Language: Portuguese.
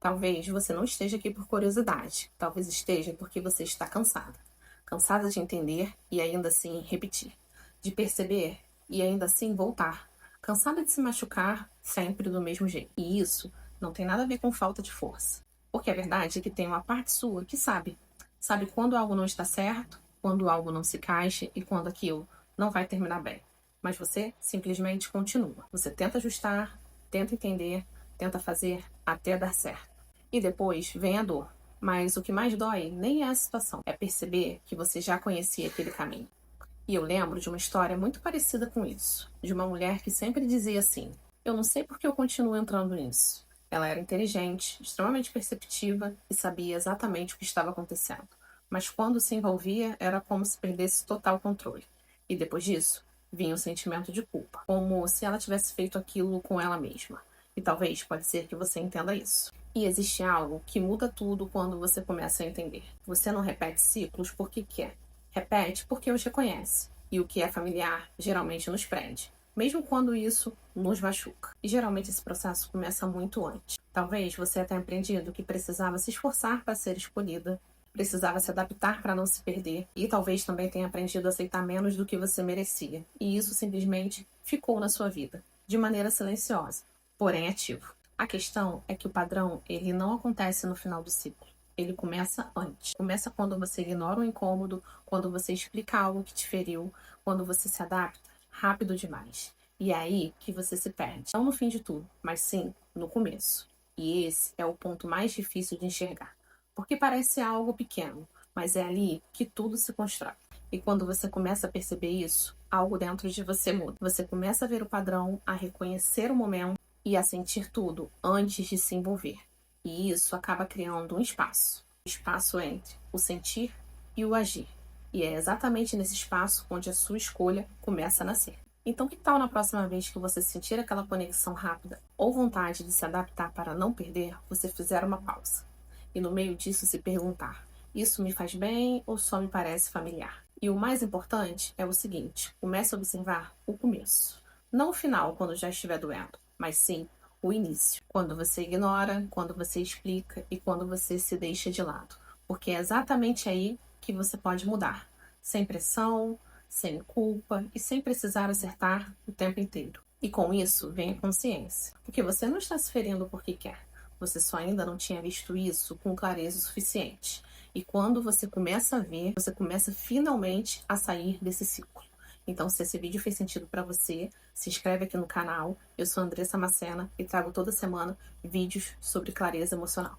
Talvez você não esteja aqui por curiosidade, talvez esteja porque você está cansada. Cansada de entender e ainda assim repetir, de perceber e ainda assim voltar. Cansada de se machucar sempre do mesmo jeito. E isso não tem nada a ver com falta de força. Porque a verdade é que tem uma parte sua que sabe. Sabe quando algo não está certo, quando algo não se encaixa e quando aquilo não vai terminar bem. Mas você simplesmente continua. Você tenta ajustar, tenta entender, tenta fazer até dar certo. E depois vem a dor. Mas o que mais dói nem é a situação, é perceber que você já conhecia aquele caminho. E eu lembro de uma história muito parecida com isso, de uma mulher que sempre dizia assim: eu não sei por que eu continuo entrando nisso. Ela era inteligente, extremamente perceptiva e sabia exatamente o que estava acontecendo. Mas quando se envolvia, era como se perdesse total controle. E depois disso, vinha o sentimento de culpa, como se ela tivesse feito aquilo com ela mesma. E talvez pode ser que você entenda isso. E existe algo que muda tudo quando você começa a entender. Você não repete ciclos porque quer. Repete porque os reconhece. E o que é familiar geralmente nos prende, mesmo quando isso nos machuca. E geralmente esse processo começa muito antes. Talvez você tenha aprendido que precisava se esforçar para ser escolhida, precisava se adaptar para não se perder, e talvez também tenha aprendido a aceitar menos do que você merecia. E isso simplesmente ficou na sua vida, de maneira silenciosa, porém ativo. A questão é que o padrão, ele não acontece no final do ciclo. Ele começa antes. Começa quando você ignora o incômodo, quando você explica algo que te feriu, quando você se adapta rápido demais. E é aí que você se perde. Não no fim de tudo, mas sim no começo. E esse é o ponto mais difícil de enxergar. Porque parece algo pequeno, mas é ali que tudo se constrói. E quando você começa a perceber isso, algo dentro de você muda. Você começa a ver o padrão, a reconhecer o momento e a sentir tudo antes de se envolver. E isso acaba criando um espaço entre o sentir e o agir. E é exatamente nesse espaço onde a sua escolha começa a nascer. Então, que tal na próxima vez que você sentir aquela conexão rápida ou vontade de se adaptar para não perder, você fizer uma pausa? E no meio disso se perguntar: isso me faz bem ou só me parece familiar? E o mais importante é o seguinte: comece a observar o começo. Não o final, quando já estiver doendo, mas sim o início. Quando você ignora, quando você explica e quando você se deixa de lado. Porque é exatamente aí que você pode mudar. Sem pressão, sem culpa e sem precisar acertar o tempo inteiro. E com isso vem a consciência. Porque você não está se ferindo porque quer. Você só ainda não tinha visto isso com clareza o suficiente. E quando você começa a ver, você começa finalmente a sair desse ciclo. Então, se esse vídeo fez sentido para você, se inscreve aqui no canal. Eu sou Andressa Macena e trago toda semana vídeos sobre clareza emocional.